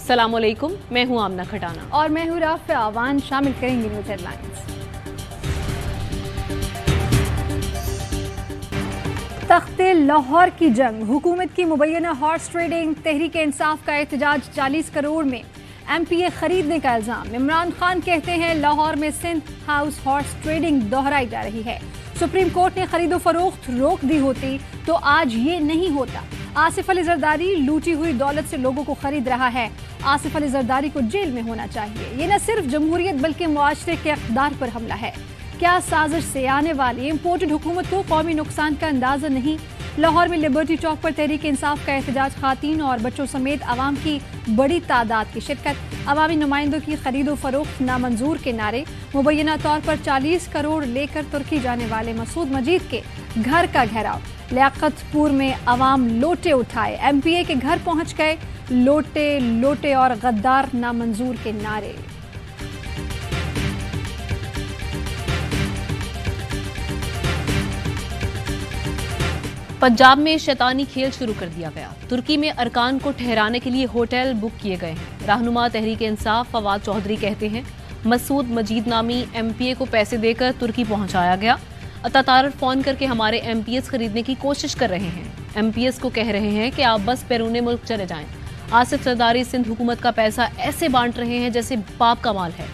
अस्सलाम वालेकुम, मैं हूं आमना खटाना और मैं हूं राफ़िया आवान। शामिल करेंगे न्यूज़ हेडलाइंस। तख्ते लाहौर की जंग, हुकूमत की मुबैना हॉर्स ट्रेडिंग, तहरीक इंसाफ का एहतजाज, 40 करोड़ में MPA खरीदने का इल्जाम। इमरान खान कहते हैं लाहौर में सिंध हाउस हॉर्स ट्रेडिंग दोहराई जा रही है। सुप्रीम कोर्ट ने खरीदो फरोख्त रोक दी होती तो आज ये नहीं होता। आसिफ अली जरदारी लूटी हुई दौलत से लोगों को खरीद रहा है। आसिफ अली जरदारी को जेल में होना चाहिए। ये न सिर्फ जमहूरियत बल्कि मुआशरे के इक़्तिदार पर हमला है। क्या साजिश से आने वाली इम्पोर्टेड हुकूमत को कौमी नुकसान का अंदाजा नहीं? लाहौर में लिबर्टी चौक पर तहरीक इंसाफ का एहतजाज, खातीन और बच्चों समेत आवाम की बड़ी तादाद की शिरकत। अवामी नुमाइंदों की खरीदो फरोख्त नामंजूर के नारे। मुबैना तौर पर 40 करोड़ लेकर तुर्की जाने वाले मसूद मजीद के घर का घेराव। लियाकतपुर में अवाम लोटे उठाए, MPA के घर पहुंच गए। लोटे लोटे और गद्दार नामंजूर के नारे। पंजाब में शैतानी खेल शुरू कर दिया गया। तुर्की में अरकान को ठहराने के लिए होटल बुक किए गए हैं। रहनुमा तहरीक इंसाफ फवाद चौधरी कहते हैं मसूद मजीद नामी MPA को पैसे देकर तुर्की पहुंचाया गया। अतातारर फोन करके हमारे MPS खरीदने की कोशिश कर रहे हैं। MPS को कह रहे हैं कि आप बस बैरून मुल्क चले जाएं। आसिफ जरदारी सिंध हुकूमत का पैसा ऐसे बांट रहे हैं जैसे बाप का माल है।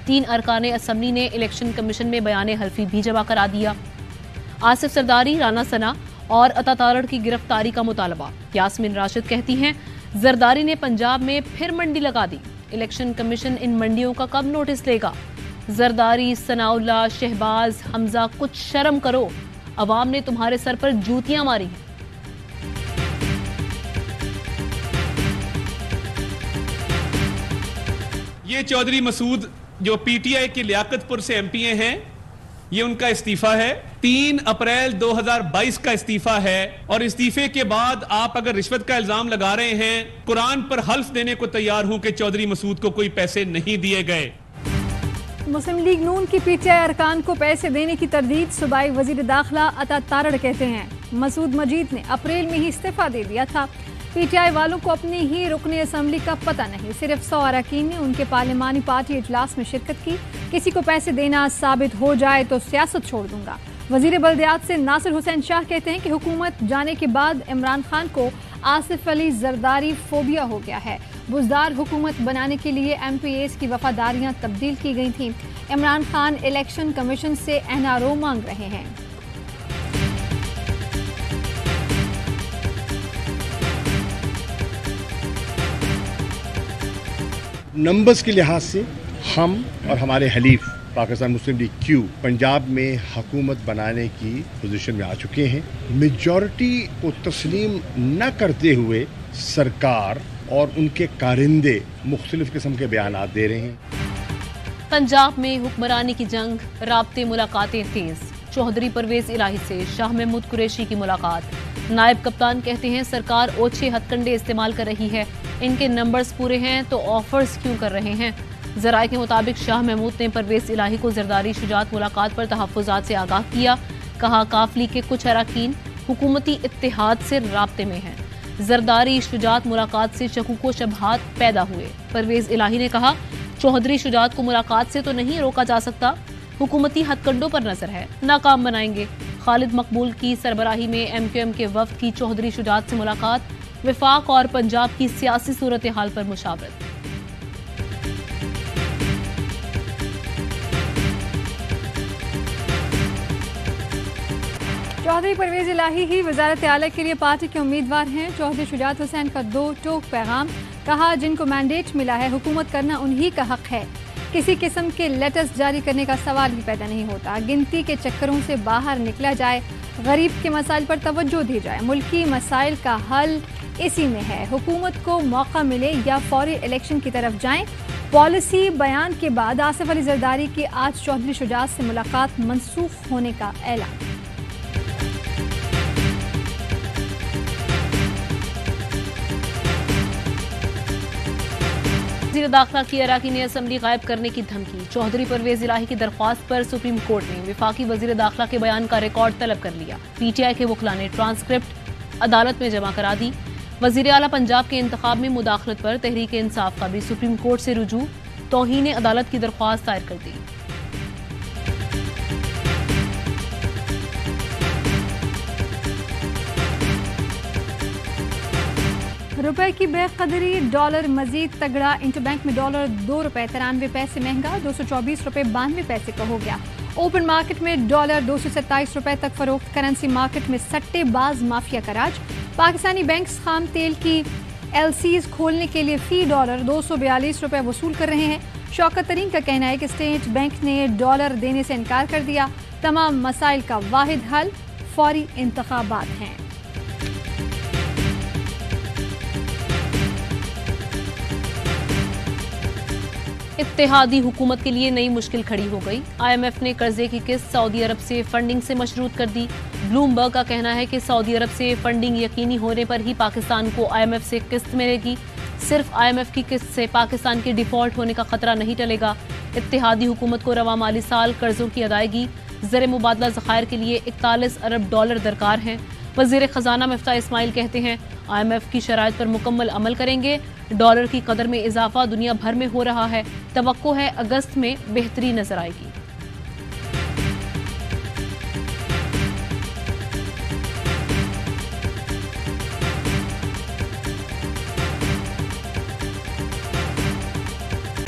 3 अरकान असम्बली ने इलेक्शन कमीशन में बयान हल्फी भी जमा करा दिया। आसिफ जरदारी, राना सना और अतातारड़ की गिरफ्तारी का मुतालबा। यास्मीन राशिद कहती हैं जरदारी ने पंजाब में फिर मंडी लगा दी। इलेक्शन कमीशन इन मंडियों का कब नोटिस लेगा? जरदारी, सनाउल्ला, शहबाज, हमजा, कुछ शर्म करो। अवाम ने तुम्हारे सर पर जूतियां मारी हैं। ये चौधरी मसूद जो PTI के लियाकतपुर से MPA हैं, ये उनका इस्तीफा है। 3 अप्रैल 2022 का इस्तीफा है और इस्तीफे के बाद आप अगर रिश्वत का इल्जाम लगा रहे हैं, कुरान पर हल्फ देने को तैयार हूं कि चौधरी मसूद को कोई पैसे नहीं दिए गए। मुस्लिम लीग नून की PTI अरकान को पैसे देने की तरदीद। सूबाई वजीर दाखिला अतातारड़ कहते हैं मसूद मजीद ने अप्रैल में ही इस्तीफा दे दिया था। PTI वालों को अपनी ही रुकने असम्बली का पता नहीं। सिर्फ 100 अरकान ने उनके पार्लिमानी पार्टी इजलास में शिरकत की। किसी को पैसे देना साबित हो जाए तो सियासत छोड़ दूंगा। वजीर बल्दियात से नासिर हुसैन शाह कहते हैं कि हुकूमत जाने के बाद इमरान खान को आसिफ अली जरदारी फोबिया हो गया है। बुजदार हुकूमत बनाने के लिए MPAs की वफादारियां तब्दील की गई थीं। इमरान खान इलेक्शन कमीशन से NRO मांग रहे हैं। नंबर्स के लिहाज से हम और हमारे हलीफ पाकिस्तान मुस्लिम लीग Q पंजाब में हुकूमत बनाने की पोजीशन में आ चुके हैं। मेजॉरिटी को तस्लीम न करते हुए सरकार और उनके कारिंदे मुख्तलिफ किस्म के बयानात दे रहे हैं। पंजाब में हुक्मरानी की जंग, राब्ते मुलाकातें तेज। चौधरी परवेज इलाही से शाह महमूद कुरैशी की मुलाकात। नायब कप्तान कहते हैं सरकार ओछे हथकंडे इस्तेमाल कर रही है। इनके नंबर्स पूरे हैं तो ऑफर्स क्यों कर रहे हैं? जराये के मुताबिक शाह महमूद ने परवेज इलाही को जरदारी शुजात मुलाकात पर तहफ़्फ़ुज़ात से आगाह किया। कहा काफली के कुछ अरकान हुकूमती इत्तेहाद से राब्ते में हैं। जरदारी शुजात मुलाकात से शकूक व शबहात पैदा हुए। परवेज इलाही ने कहा चौधरी शुजात को मुलाकात से तो नहीं रोका जा सकता, हुकूमती हथकंडों पर नजर है, नाकाम बनाएंगे। खालिद मकबूल की सरबराही में MQM के वफ्द की चौधरी शुजात से मुलाकात। विफाक और पंजाब की सियासी सूरत हाल पर मुशावरत। चौधरी परवेज इलाही ही वजारत आला के लिए पार्टी के उम्मीदवार हैं। चौधरी शुजात हुसैन का 2 टोक पैगाम। कहा जिनको मैंडेट मिला है हुकूमत करना उन्हीं का हक है। किसी किस्म के लेटर्स जारी करने का सवाल ही पैदा नहीं होता। गिनती के चक्करों से बाहर निकला जाए, गरीब के मसाइल पर तवज्जो दी जाए। मुल्की मसाइल का हल इसी में है। हुकूमत को मौका मिले या फौरी इलेक्शन की तरफ जाएं। पॉलिसी बयान के बाद आसिफ अली जरदारी की आज चौधरी शुजात से मुलाकात मनसूख होने का ऐलान। वज़ीर दाखिला की अरकान असम्बली गायब करने की धमकी। चौधरी परवेज इलाही की दरख्वास्त पर सुप्रीम कोर्ट ने विफाकी वज़ीर दाखिला के बयान का रिकॉर्ड तलब कर लिया। PTI के वकला ने ट्रांसक्रिप्ट अदालत में जमा करा दी। वजीर आला पंजाब के इंतखाब में मुदाखलत पर तहरीक इंसाफ का भी सुप्रीम कोर्ट से रुजू, तौहीन अदालत की दरख्वास्त दायर कर दी। रुपए की बेकदरी, डॉलर मजीद तगड़ा। इंटरबैंक में डॉलर ₹2.93 महंगा, 224 रुपए 92 पैसे का हो गया। ओपन मार्केट में डॉलर 227 रुपए तक फरोख्त। करेंसी मार्केट में सट्टेबाज माफिया का राज। पाकिस्तानी बैंक्स खाम तेल की LCs खोलने के लिए फी डॉलर 242 रुपए वसूल कर रहे हैं। शौकत तरीन का कहना है कि स्टेट बैंक ने डॉलर देने से इनकार कर दिया। तमाम मसाइल का वाहिद हल फौरी इंतखाबात हैं। इत्तेहादी हुकूमत के लिए नई मुश्किल खड़ी हो गई। IMF ने कर्जे की किस्त सऊदी अरब से फंडिंग से मशरूत कर दी। ब्लूमबर्ग का कहना है कि सऊदी अरब से फंडिंग यकीनी होने पर ही पाकिस्तान को IMF से किस्त मिलेगी। सिर्फ IMF की किस्त से पाकिस्तान के डिफॉल्ट होने का खतरा नहीं टलेगा। इत्तेहादी हुकूमत को रवा माली साल कर्जों की अदायगी, ज़र मुबादला ज़खायर के लिए 41 अरब डॉलर दरकार हैं। वज़ीर ख़जाना मिफ्ता इस्माइल कहते हैं IMF की शराइत पर मुकम्मल अमल करेंगे। डॉलर की कदर में इजाफा दुनिया भर में हो रहा है। तवक्को है अगस्त में बेहतरी नजर आएगी।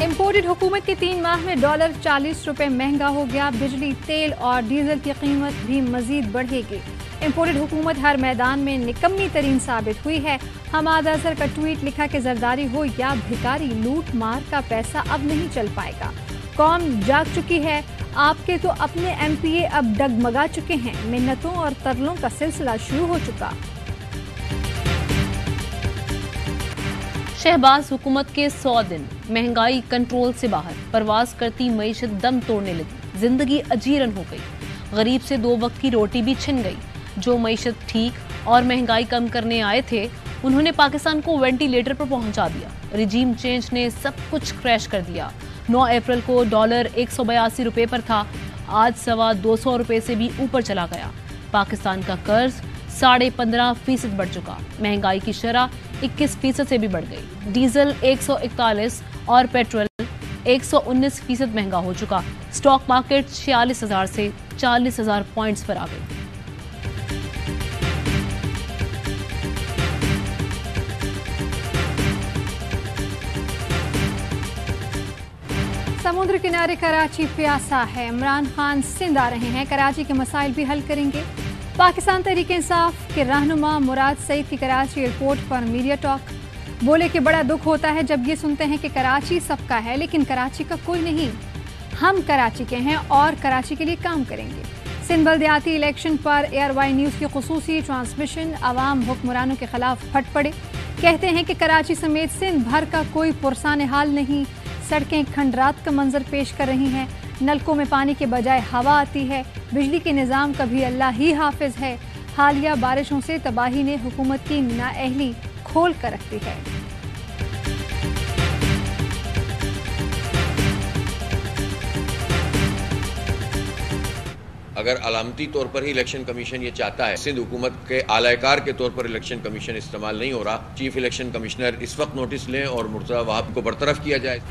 इम्पोर्टेड हुकूमत के 3 माह में डॉलर 40 रुपए महंगा हो गया। बिजली, तेल और डीजल की कीमत भी मजीद बढ़ेगी। इम्पोर्टेड हुकूमत हर मैदान में निकम्मी तरीन साबित हुई है। हमाद अजहर का ट्वीट लिखा कि जरदारी हो या भिखारी, लूट मार का पैसा अब नहीं चल पाएगा। कौम जाग चुकी है। आपके तो अपने MPA अब डगमगा चुके हैं। मिन्नतों और तरलों का सिलसिला शुरू हो चुका। शहबाज हुकूमत के 100 दिन, महंगाई कंट्रोल से बाहर, परवाज करती मईशत दम तोड़ने लगी, जिंदगी अजीरन हो गई, गरीब से 2 वक्त की रोटी भी छिन गई। जो मईशत ठीक और महंगाई कम करने आए थे, उन्होंने पाकिस्तान को वेंटिलेटर पर पहुंचा दिया। रिजीम चेंज ने सब कुछ क्रैश कर दिया। 9 अप्रैल को डॉलर 182 रुपए पर था, आज 225 रुपए से भी ऊपर चला गया। पाकिस्तान का कर्ज 15.5% बढ़ चुका। महंगाई की शरह 21% से भी बढ़ गई। डीजल 141 और पेट्रोल 119% महंगा हो चुका। स्टॉक मार्केट 46,000 से 40,000 पॉइंट्स पर आ गई। समुद्र किनारे कराची प्यासा है। इमरान खान सिंध आ रहे हैं, कराची के मसाइल भी हल करेंगे। पाकिस्तान तहरीक इंसाफ के रहनुमा मुराद सईद की कराची एयरपोर्ट पर मीडिया टॉक। बोले कि बड़ा दुख होता है जब ये सुनते हैं कि कराची सबका है लेकिन कराची का कोई नहीं। हम कराची के हैं और कराची के लिए काम करेंगे। सिंध बल्दियाती इलेक्शन पर ARY न्यूज़ की खुसूसी ट्रांसमिशन। अवाम हुक्मरानों के खिलाफ फट पड़े, कहते हैं कि कराची समेत सिंध भर का कोई पुरसान हाल नहीं। सड़कें खंडरात का मंजर पेश कर रही हैं। नलकों में पानी के बजाय हवा आती है। बिजली के निज़ाम का भी अल्लाह ही हाफिज है। हालिया बारिशों से तबाही ने हुकूमत की नाअहली खोल कर रखती है। अगर अलामती तौर पर ही इलेक्शन कमीशन ये चाहता है, सिंध हुकूमत के आलाकार के तौर पर इलेक्शन कमीशन इस्तेमाल नहीं हो रहा, चीफ इलेक्शन कमिश्नर इस वक्त नोटिस लें और मुर्तज़ा वहाब को बरतरफ किया जाए।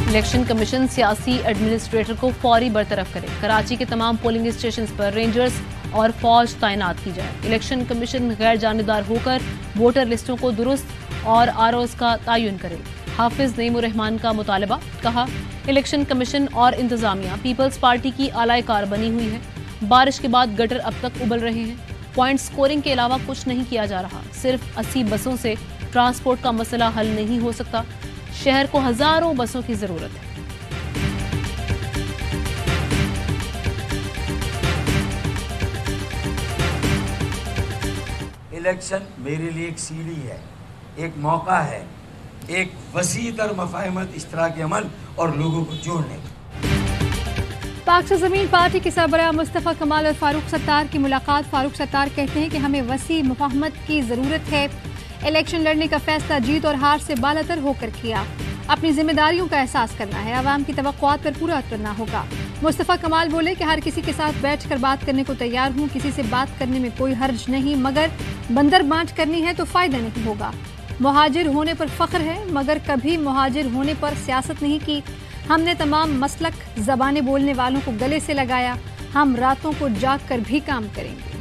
इलेक्शन कमीशन सियासी एडमिनिस्ट्रेटर को फौरी बरतरफ करे। कराची के तमाम पोलिंग स्टेशन पर रेंजर्स और फौज तैनात की जाए। इलेक्शन कमीशन गैर जानिबदार होकर वोटर लिस्टों को दुरुस्त और ROs का तयन करे। हाफिज नईमुर रहमान का मुतालबा। कहा, इलेक्शन कमीशन और इंतजामिया पीपल्स पार्टी की आलाकार बनी हुई है। बारिश के बाद गटर अब तक उबल रहे हैं। पॉइंट स्कोरिंग के अलावा कुछ नहीं किया जा रहा। सिर्फ 80 बसों से ट्रांसपोर्ट का मसला हल नहीं हो सकता। शहर को हजारों बसों की जरूरत है। इलेक्शन मेरे लिए एक सीढ़ी है, एक मौका है, एक वसीतर मफाहमत इश्तराकी अमल और लोगों को जोड़ने का। पाक से ज़मीन पार्टी के सरबराह मुस्तफ़ा कमाल और फारूक सत्तार की मुलाकात। फारूक सत्तार कहते हैं कि हमें वसी मुफाहमत की ज़रूरत है। इलेक्शन लड़ने का फैसला जीत और हार से बालातर होकर किया। अपनी जिम्मेदारियों का एहसास करना है। आवाम की तवक्कुआत पर पूरा उतरना होगा। मुस्तफ़ा कमाल बोले कि हर किसी के साथ बैठकर बात करने को तैयार हूँ। किसी से बात करने में कोई हर्ज नहीं, मगर बंदर बांट करनी है तो फ़ायदा नहीं होगा। मुहाजिर होने पर फख्र है मगर कभी मुहाजिर होने पर सियासत नहीं की। हमने तमाम मसलक ज़बानें बोलने वालों को गले से लगाया। हम रातों को जाग कर भी काम करेंगे।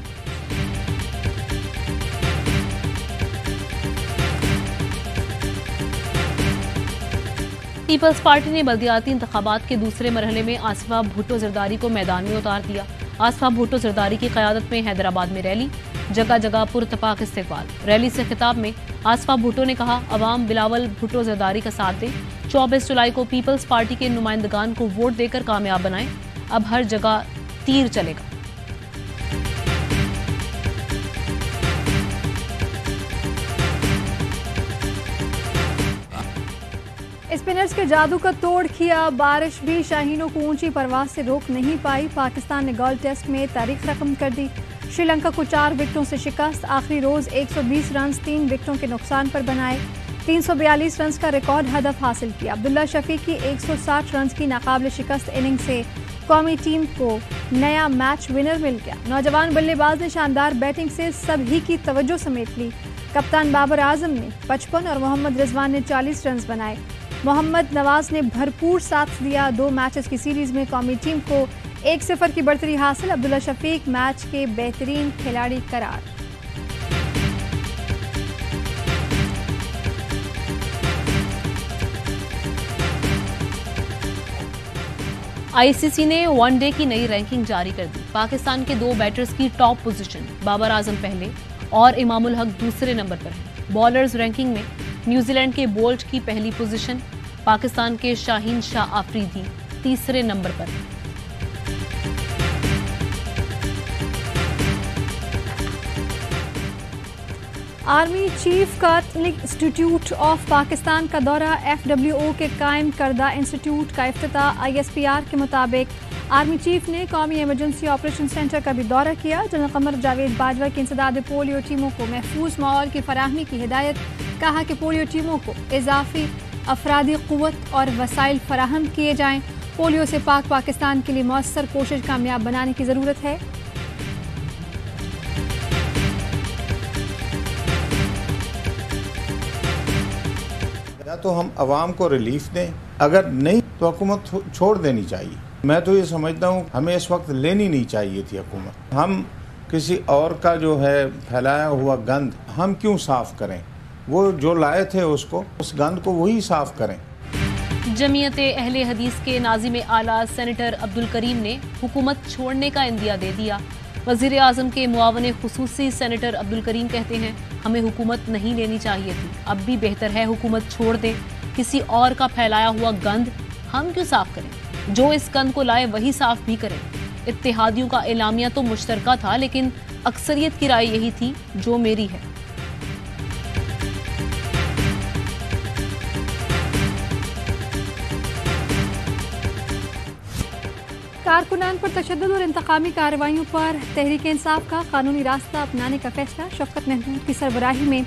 पीपल्स पार्टी ने बल्दियाती इंतखाबात के दूसरे मरहले में आसिफा भुट्टो जरदारी को मैदान में उतार दिया। आसिफा भुट्टो जरदारी की क़यादत में हैदराबाद में रैली, जगह जगह पुरतपाक इस्तेक़बाल। रैली से खिताब में आसिफा भुट्टो ने कहा, अवाम बिलावल भुट्टो जरदारी का साथ दें। 24 जुलाई को पीपल्स पार्टी के नुमाइंदगान को वोट देकर कामयाब बनाएं। अब हर जगह तीर चलेगा। स्पिनर्स के जादू का तोड़ किया। बारिश भी शाहीनों को ऊंची परवाज से रोक नहीं पाई। पाकिस्तान ने गोल्ड टेस्ट में तारीख रकम कर दी। श्रीलंका को 4 विकेटों से शिकस्त। आखिरी रोज 120 रन 3 विकेटों के नुकसान पर बनाए। 342 रन का रिकॉर्ड हदफ हासिल किया। अब्दुल्ला शफीक की 160 रन की नाकाबिल शिकस्त इनिंग से कौमी टीम को नया मैच विनर मिल गया। नौजवान बल्लेबाज ने शानदार बैटिंग से सभी की तवज्जो समेट ली। कप्तान बाबर आजम ने 55 और मोहम्मद रिजवान ने 40 रन बनाए। मोहम्मद नवाज ने भरपूर साथ दिया। 2 मैचेस की सीरीज में कौमी टीम को 1-0 की बढ़तरी हासिल। अब्दुल्ला शफीक मैच के बेहतरीन खिलाड़ी करार। आईसीसी ने वनडे की नई रैंकिंग जारी कर दी। पाकिस्तान के 2 बैटर्स की टॉप पोजीशन, बाबर आजम पहले और इमामुल हक दूसरे नंबर पर है। बॉलर्स रैंकिंग में न्यूजीलैंड के बोल्ट की पहली पोजीशन, पाकिस्तान के शाहीन शाह आफरीदी तीसरे नंबर पर है। आर्मी चीफ का इंस्टीट्यूट ऑफ पाकिस्तान का दौरा। FWO के कायम करदा इंस्टीट्यूट का इफ्तिताह। ISPR के मुताबिक आर्मी चीफ ने कौमी इमरजेंसी ऑपरेशन सेंटर का भी दौरा किया। जनरल कमर जावेद बाजवा की इंसदाद पोलियो टीमों को महफूज माहौल की फराहमी की हिदायत। कहा कि पोलियो टीमों को इजाफी अफरादी क़ुव्वत और वसाइल फराहम किए जाएं। पोलियो से पाक पाकिस्तान के लिए मौसर कोशिश कामयाब बनाने की ज़रूरत है। या तो हम आवाम को रिलीफ दें, अगर नहीं तो हुकूमत छोड़ देनी चाहिए। मैं तो ये समझता हूँ हमें इस वक्त लेनी नहीं चाहिए थी हुकूमत। हम किसी और का जो है फैलाया हुआ गंद हम क्यों साफ करें? वो जो लाए थे उसको, उस गंद को वही साफ करें। जमीयते अहले हदीस के नाज़िम आला सेनेटर अब्दुल करीम ने हुकूमत छोड़ने का इंदिया दे दिया। वज़ीर आज़म के मुआवने खुसूसी सेनेटर अब्दुल करीम कहते हैं, हमें हुकूमत नहीं लेनी चाहिए थी, अब भी बेहतर है हुकूमत छोड़ दें। किसी और का फैलाया हुआ गंद हम क्यों साफ करें? जो इस गंद को लाए वही साफ भी करें। इत्तेहादियों का एलामिया तो मुश्तरका था, लेकिन अक्सरियत की राय यही थी जो मेरी है। कारकुनान पर तशद्दुद और इंतकामी कार्रवाइयों पर तहरीक इंसाफ का कानूनी रास्ता अपनाने का फैसला। शौकत महमूद की सरबराही में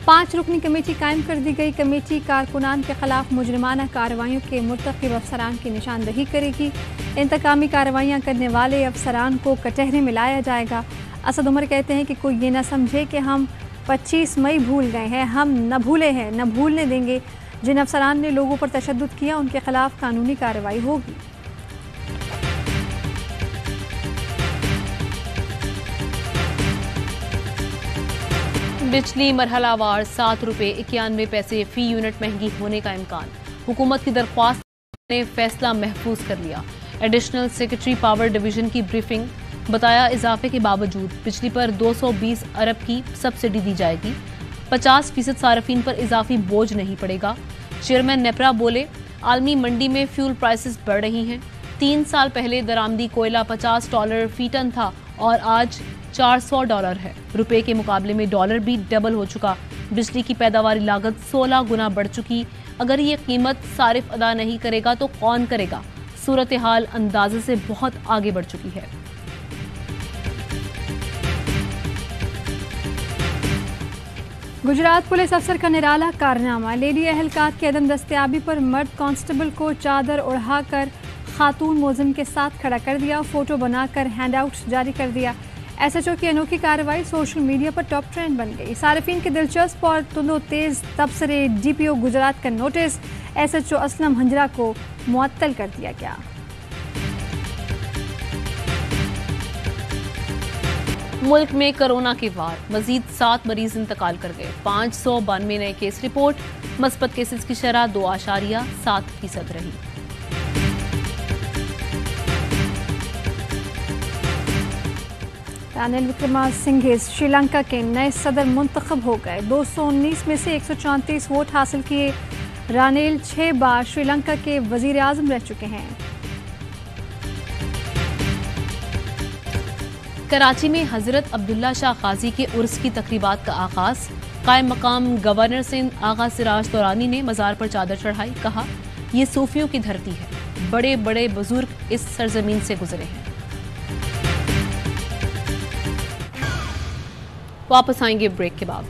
5 रुकनी कमेटी कायम कर दी गई। कमेटी कारकुनान के खिलाफ मुजरिमाना कार्रवाइयों के मुर्तकिब अफसरान की निशानदही करेगी। इंतकामी कार्रवाइयाँ करने वाले अफसरान को कटहरे में लाया जाएगा। असद उमर कहते हैं कि कोई ये न समझे कि हम 25 मई भूल गए हैं, हम न भूले हैं न भूलने देंगे। जिन अफसरान ने लोगों पर तशद्दुद किया उनके खिलाफ कानूनी कार्रवाई होगी। बिजली मरहलावार 7 रुपये 91 पैसे फी यूनिट महंगी होने का इम्कान। हुकूमत की दरख्वास्त ने फैसला महफूज कर लिया। एडिशनल सेक्रेटरी पावर डिवीजन की ब्रीफिंग। बताया, इजाफे के बावजूद बिजली पर 220 अरब की सब्सिडी दी जाएगी। 50% सार्फिन पर इजाफी बोझ नहीं पड़ेगा। चेयरमैन नेपरा बोले, आलमी मंडी में फ्यूल प्राइसेस बढ़ रही हैं। 3 साल पहले दरामदी कोयला $50 फी टन था और आज $400 है। रुपए के मुकाबले में डॉलर भी डबल हो चुका। बिजली की पैदावारी लागत 16 गुना बढ़ चुकी। अगर ये कीमत सारिफ अदा नहीं करेगा तो कौन करेगा? सूरत हाल अंदाजे से बहुत आगे बढ़ चुकी है। गुजरात पुलिस अफसर का निराला कारनामा। लेडी एहलकार की अदम दस्तयाबी पर मर्द कांस्टेबल को चादर उड़ाकर खातून मुलजिम के साथ खड़ा कर दिया। फोटो बनाकर हैंडआउट जारी कर दिया। SHO की अनोखी कार्रवाई सोशल मीडिया पर टॉप ट्रेंड बन गई। सारिफीन के दिलचस्प और तुंदो तेज तबसरे। DPO गुजरात का नोटिस, SHO असलम हंजरा को मुअत्तल कर दिया गया। मुल्क में कोरोना के वार, मजीद 7 मरीज इंतकाल कर गए। 592 नए केस रिपोर्ट। मस्बत केसेस की शरह 2.7% रही। रानिल विक्रमासिंघे श्रीलंका के नए सदर मुंतखब हो गए। 219 में से 134 वोट हासिल किए। रानिल 6 बार श्रीलंका के वजीर आजम रह चुके हैं। कराची में हजरत अब्दुल्ला शाह गाजी के उर्स की तकरीबात का आगाज। कायम मकाम गवर्नर सिंध आगा सिराज दौरानी ने मजार पर चादर चढ़ाई। कहा, ये सूफियों की धरती है, बड़े बड़े बुजुर्ग इस सरजमीन से गुजरे हैं। वापस आएंगे ब्रेक के बाद।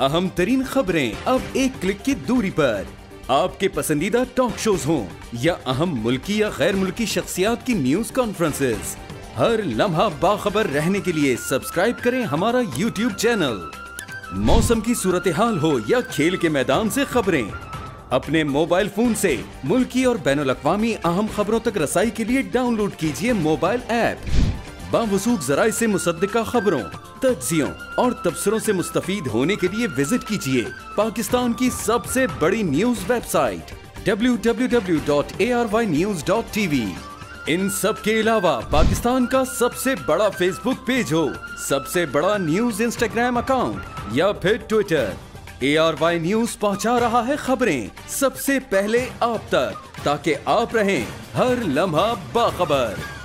अहम तरीन खबरें अब एक क्लिक की दूरी पर। आपके पसंदीदा टॉक शोज हों या अहम मुल्की या गैर मुल्की शख्सियात की न्यूज कॉन्फ्रेंसेस, हर लम्हा बाखबर रहने के लिए सब्सक्राइब करें हमारा YouTube चैनल। मौसम की सूरत हाल हो या खेल के मैदान से खबरें, अपने मोबाइल फोन से मुल्की और बैनुल-अक़वामी अहम खबरों तक रसाई के लिए डाउनलोड कीजिए मोबाइल ऐप। बावसूख ज़राए से मुसद्दिका खबरों, तज्ज़ियों और तबसरों से मुस्तफ़ीद होने के लिए विजिट कीजिए पाकिस्तान की सबसे बड़ी न्यूज वेबसाइट www.arYnews.tv। इन सब के अलावा पाकिस्तान का सबसे बड़ा फेसबुक पेज हो, सबसे बड़ा न्यूज इंस्टाग्राम अकाउंट या फिर ट्विटर, ARY न्यूज पहुंचा रहा है खबरें सबसे पहले आप तक, ताकि आप रहें हर लम्हा बाखबर।